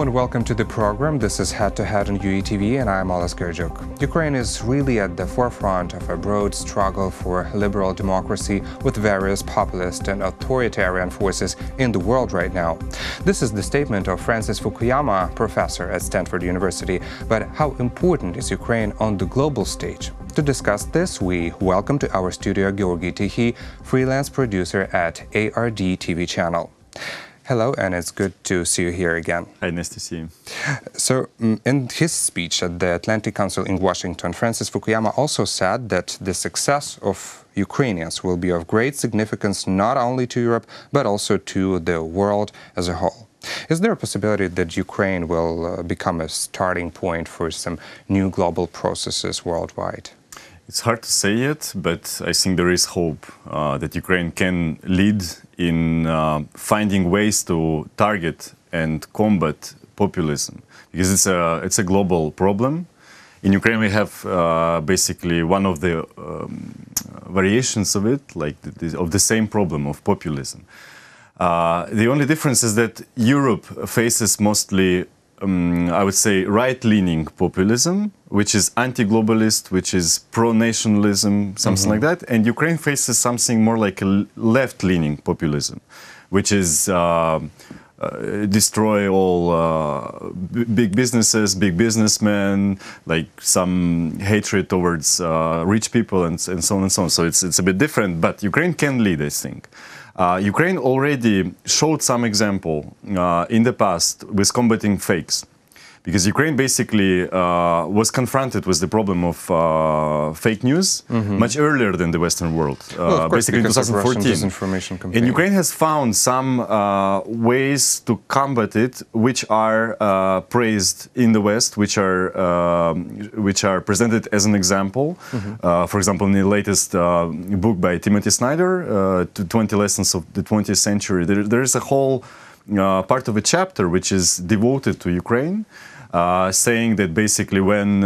and welcome to the program. This is Head to Head on UATV and I'm Oles Gerjuk. Ukraine is really at the forefront of a broad struggle for liberal democracy with various populist and authoritarian forces in the world right now. This is the statement of Francis Fukuyama, professor at Stanford University. But how important is Ukraine on the global stage? To discuss this, we welcome to our studio Georgiy Tikhy, freelance producer at ARD TV-channel. Hello, and it's good to see you here again. Hi, nice to see you. So, in his speech at the Atlantic Council in Washington, Francis Fukuyama also said that the success of Ukrainians will be of great significance not only to Europe, but also to the world as a whole. Is there a possibility that Ukraine will become a starting point for some new global processes worldwide? It's hard to say yet, but I think there is hope that Ukraine can lead in finding ways to target and combat populism, because it's a global problem. In Ukraine, we have basically one of the variations of it, like of the same problem of populism. The only difference is that Europe faces mostly I would say right-leaning populism, which is anti-globalist, which is pro-nationalism, something like that. And Ukraine faces something more like a left-leaning populism, which is destroy all big businesses, big businessmen, like some hatred towards rich people and so on and so on. So it's a bit different, but Ukraine can lead, I think. Ukraine already showed some example in the past with combating fakes, because Ukraine basically was confronted with the problem of fake news much earlier than the Western world, well, basically in 2014. And Ukraine has found some ways to combat it, which are praised in the West, which are presented as an example. For example, in the latest book by Timothy Snyder, 20 Lessons of the 20th Century, there is a whole part of a chapter which is devoted to Ukraine, saying that basically when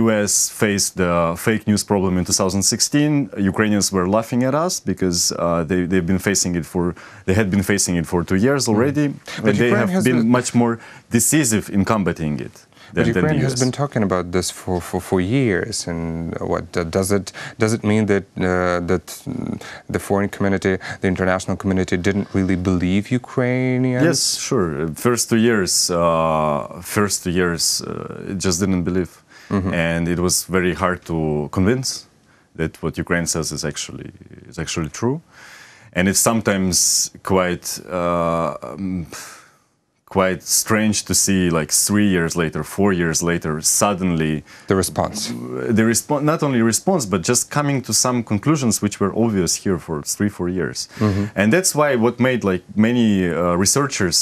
US faced the fake news problem in 2016, Ukrainians were laughing at us because they had been facing it for 2 years already, But and they have been much more decisive in combating it. But Ukraine has been talking about this for years, and what does it mean that the foreign community, the international community, didn't really believe Ukrainians? Yes, sure. First 2 years, it just didn't believe, and it was very hard to convince that what Ukraine says is actually true, and it's sometimes quite strange to see, like 3 years later, 4 years later, suddenly the response, not only response, but just coming to some conclusions which were obvious here for 3-4 years. And that's why what made like many researchers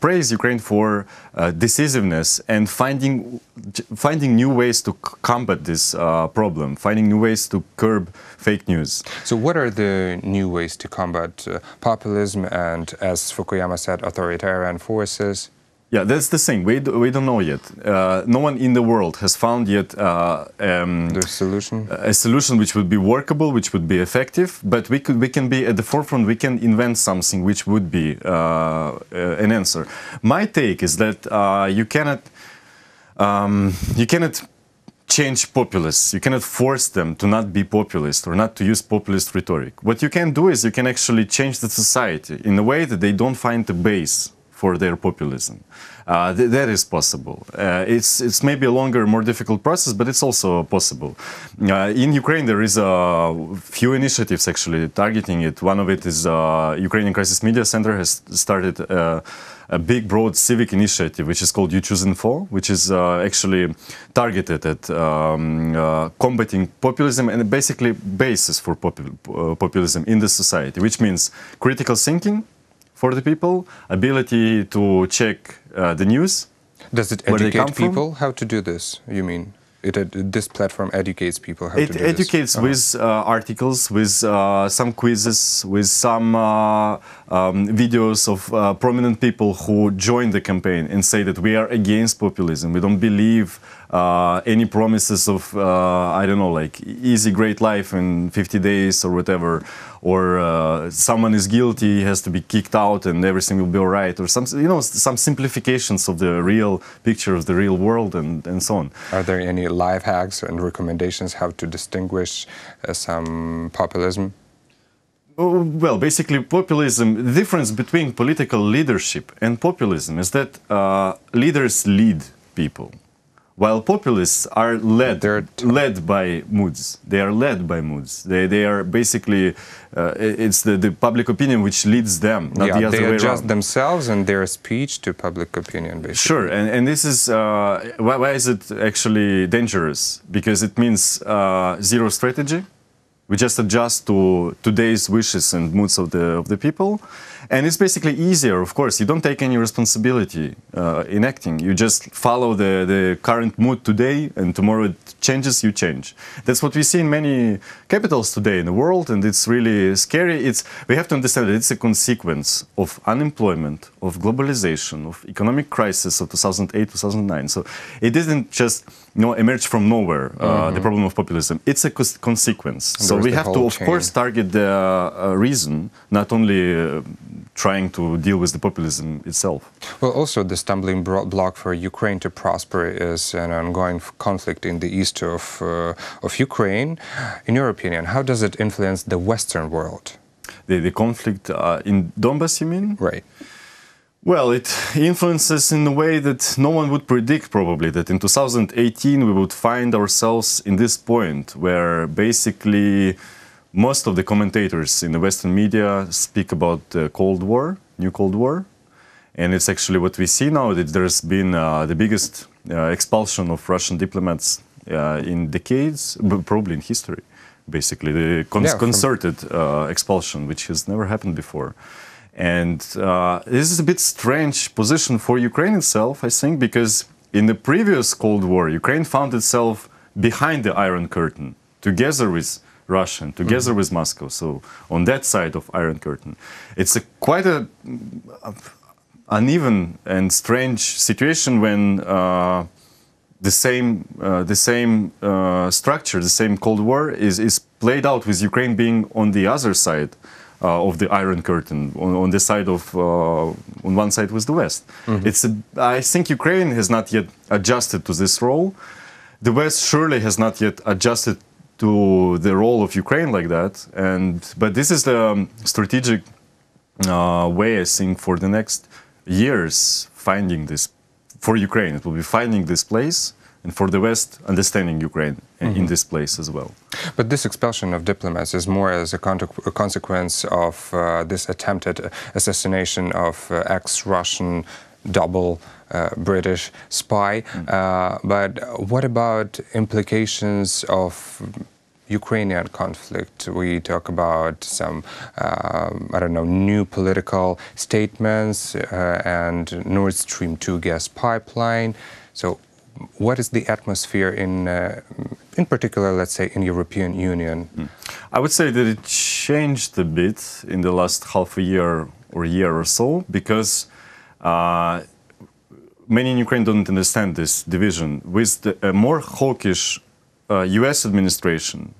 praise Ukraine for decisiveness and finding new ways to combat this problem, finding new ways to curb fake news. So what are the new ways to combat populism and, as Fukuyama said, authoritarian forces? Yeah, that's the thing. We don't know yet. No one in the world has found yet the solution? A solution which would be workable, which would be effective. But we can be at the forefront. We can invent something which would be an answer. My take is that you cannot change populists. You cannot force them to not be populist or not to use populist rhetoric. What you can do is you can actually change the society in a way that they don't find a base for their populism. That is possible. It's maybe a longer, more difficult process, but it's also possible. In Ukraine, there is a few initiatives actually targeting it. One of it is Ukrainian Crisis Media Center has started a big, broad civic initiative, which is called You Choose Info, which is actually targeted at combating populism and basically basis for populism in the society, which means critical thinking for the people, ability to check the news. Does it educate people how to do this, you mean? This platform educates people how to do this? It educates with articles, with some quizzes, with some videos of prominent people who joined the campaign and say that we are against populism. We don't believe any promises of, I don't know, like easy, great life in 50 days or whatever, or someone is guilty, has to be kicked out and everything will be all right, or some, you know, some simplifications of the real picture of the real world and so on. Are there any life hacks and recommendations how to distinguish some populism? Well, basically populism, the difference between political leadership and populism is that leaders lead people, while populists are led by moods. They are led by moods. They are basically, it's the public opinion which leads them, not the other way around. They adjust themselves and their speech to public opinion, basically. Sure, and this is, why is it actually dangerous? Because it means zero strategy. We just adjust to today's wishes and moods of the people. And it's basically easier, of course. You don't take any responsibility in acting. You just follow the current mood today, and tomorrow it changes, you change. That's what we see in many capitals today in the world, and it's really scary. We have to understand that it's a consequence of unemployment, of globalization, of economic crisis of 2008, 2009. So it didn't just emerge from nowhere, the problem of populism. It's a consequence. So we have to, of course, target the reason, not only trying to deal with the populism itself. Well, also the stumbling block for Ukraine to prosper is an ongoing conflict in the east of Ukraine. In your opinion, how does it influence the Western world? The conflict in Donbass, you mean? Right. Well, it influences in a way that no one would predict, probably, that in 2018 we would find ourselves in this point where basically most of the commentators in the Western media speak about the Cold War, new Cold War. And it's actually what we see now, that there's been the biggest expulsion of Russian diplomats in decades, probably in history, basically. The concerted expulsion, which has never happened before. And this is a bit strange position for Ukraine itself, I think, because in the previous Cold War, Ukraine found itself behind the Iron Curtain, together with Russia, together with Moscow. So on that side of Iron Curtain, it's quite a uneven and strange situation when the same structure, the same Cold War is played out with Ukraine being on the other side of the Iron Curtain, on the side of, on one side was the West. I think Ukraine has not yet adjusted to this role. The West surely has not yet adjusted to the role of Ukraine like that. But this is the strategic way, I think, for the next years, finding this, for Ukraine, it will be finding this place, and for the West, understanding Ukraine in this place as well. But this expulsion of diplomats is more as a consequence of this attempted assassination of ex-Russian double British spy. But what about implications of Ukrainian conflict? We talk about some, I don't know, new political statements and Nord Stream 2 gas pipeline. So what is the atmosphere in particular, let's say, in European Union? I would say that it changed a bit in the last half a year or so, because many in Ukraine don't understand this division. With a more hawkish US administration,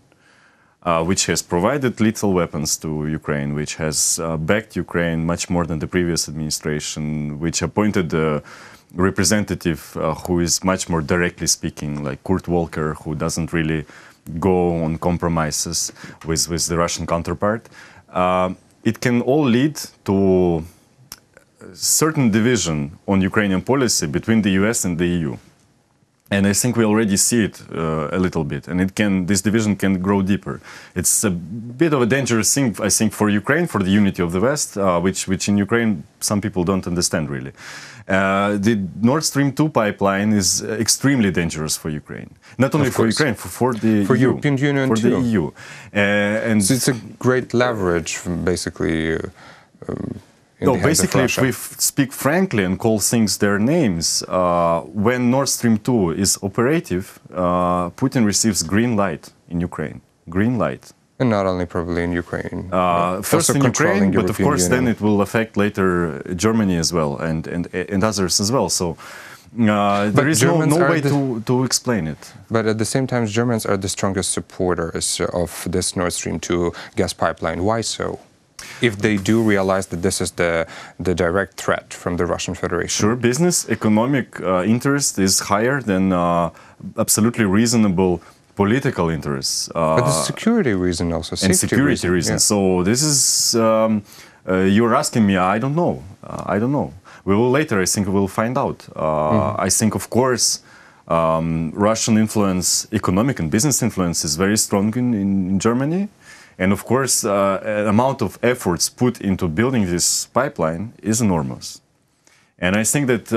which has provided lethal weapons to Ukraine, which has backed Ukraine much more than the previous administration, which appointed a representative who is much more directly speaking, like Kurt Walker, who doesn't really go on compromises with the Russian counterpart. It can all lead to certain division on Ukrainian policy between the US and the EU. And I think we already see it a little bit, and this division can grow deeper. It's a bit of a dangerous thing, I think, for Ukraine, for the unity of the West, which in Ukraine some people don't understand really. The Nord Stream 2 pipeline is extremely dangerous for Ukraine. Not only for Ukraine, for the EU, European Union for too. the EU. And so it's a great leverage, basically. No, basically, if we speak frankly and call things their names, when Nord Stream 2 is operative, Putin receives green light in Ukraine. Green light. And not only probably in Ukraine. First in Ukraine, but of course then it will affect later Germany as well, and others as well. So There is no way to explain it. But at the same time, Germans are the strongest supporters of this Nord Stream 2 gas pipeline. Why so? If they do realize that this is the direct threat from the Russian Federation. Sure, business, economic interest is higher than absolutely reasonable political interests. But the security reason also, and security reason. Yeah. So this is, you're asking me, I don't know. I don't know. We will later, I think, we'll find out. I think, of course, Russian influence, economic and business influence is very strong in Germany. And of course, an amount of efforts put into building this pipeline is enormous. And I think that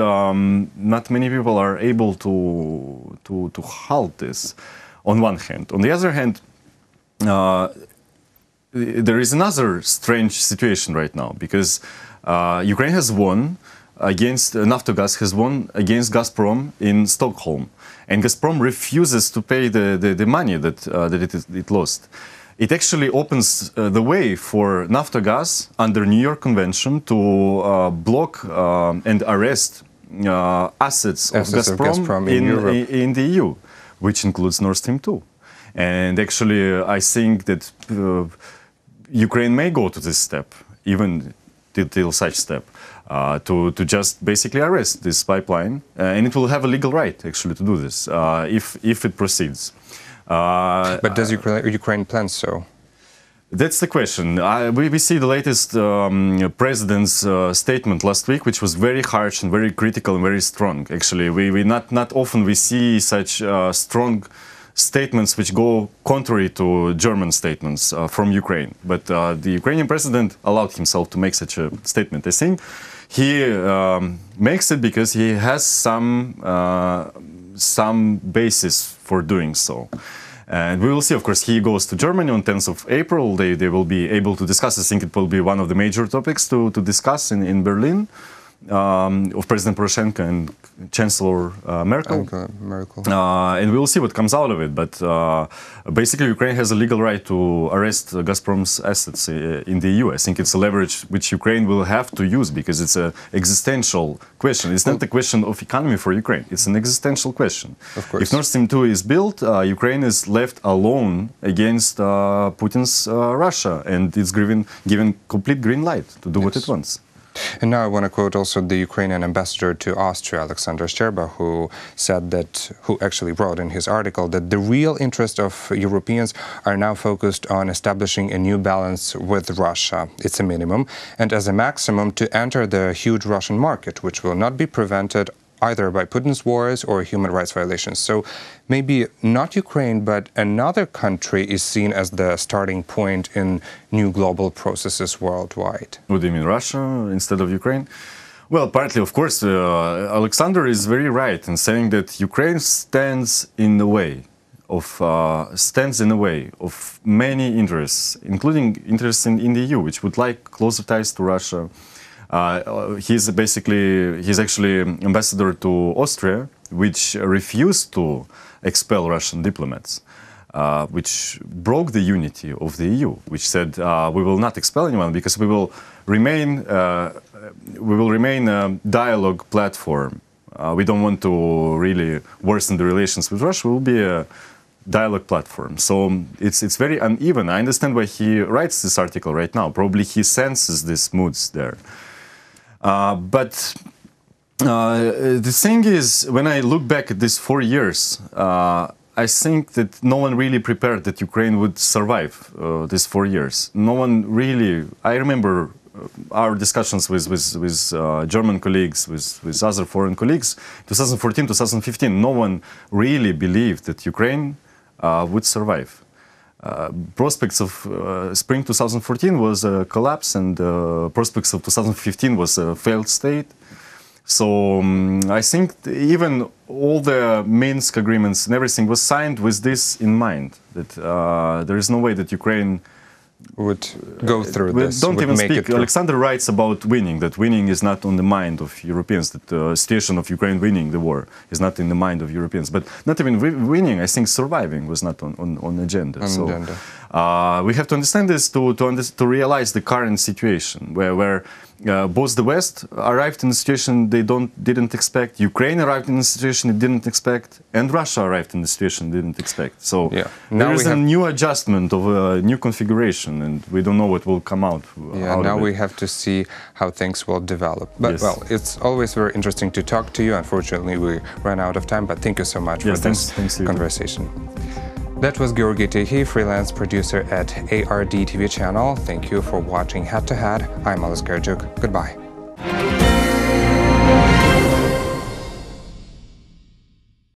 not many people are able to halt this, on one hand. On the other hand, there is another strange situation right now, because Ukraine has won against, Naftogaz has won against Gazprom in Stockholm. And Gazprom refuses to pay the money that it lost. It actually opens the way for Naftogaz under New York Convention to block and arrest assets of Gazprom in the EU, which includes Nord Stream 2. And actually, I think that Ukraine may go to this step, even till such step, to just basically arrest this pipeline. And it will have a legal right, actually, to do this, if it proceeds. But does Ukraine plan so? That's the question. We see the latest president's statement last week, which was very harsh and very critical and very strong. Actually, we not often we see such strong statements which go contrary to German statements from Ukraine. But the Ukrainian president allowed himself to make such a statement. I think he makes it because he has some basis for doing so. And we will see, of course, he goes to Germany on 10th of April. They will be able to discuss. I think it will be one of the major topics to discuss in Berlin of President Poroshenko and Chancellor Merkel. And we will see what comes out of it. But basically, Ukraine has a legal right to arrest Gazprom's assets in the EU. I think it's a leverage which Ukraine will have to use because it's an existential question. It's not a question of economy for Ukraine. It's an existential question. Of course. If Nord Stream 2 is built, Ukraine is left alone against Putin's Russia, and it's given complete green light to do what it wants. And now I want to quote also the Ukrainian ambassador to Austria, Alexander Shcherba, who actually wrote in his article that the real interest of Europeans are now focused on establishing a new balance with Russia. It's a minimum, and as a maximum to enter the huge Russian market, which will not be prevented either by Putin's wars or human rights violations. So maybe not Ukraine, but another country is seen as the starting point in new global processes worldwide. What do you mean, Russia instead of Ukraine? Well, partly, of course, Alexander is very right in saying that Ukraine stands in the way of many interests, including interests in the EU, which would like closer ties to Russia. He's actually ambassador to Austria, which refused to expel Russian diplomats, which broke the unity of the EU, which said we will not expel anyone because we will remain a dialogue platform. We don't want to really worsen the relations with Russia. We will be a dialogue platform. So it's very uneven. I understand why he writes this article right now. Probably he senses these moods there. But the thing is, when I look back at these 4 years, I think that no one really prepared that Ukraine would survive these 4 years. No one really. I remember our discussions with German colleagues, with other foreign colleagues, 2014, 2015. No one really believed that Ukraine would survive. Prospects of spring 2014 was a collapse, and prospects of 2015 was a failed state. So I think even all the Minsk agreements and everything was signed with this in mind, that there is no way that Ukraine would go through this. Don't even speak. Alexander writes about winning, that winning is not on the mind of Europeans, that the situation of Ukraine winning the war is not in the mind of Europeans. But not even winning, I think surviving was not on the agenda. We have to understand this to realize the current situation, where both the West arrived in a situation they didn't expect, Ukraine arrived in a situation it didn't expect, and Russia arrived in a situation it didn't expect. So there is a new adjustment of a new configuration, and we don't know what will come out. Now we have to see how things will develop. But well, it's always very interesting to talk to you. Unfortunately, we ran out of time, but thank you so much for this conversation. That was Georgiy Tikhy, freelance producer at ARD TV-channel. Thank you for watching Head to Head. I'm Georgiy Tikhy. Goodbye.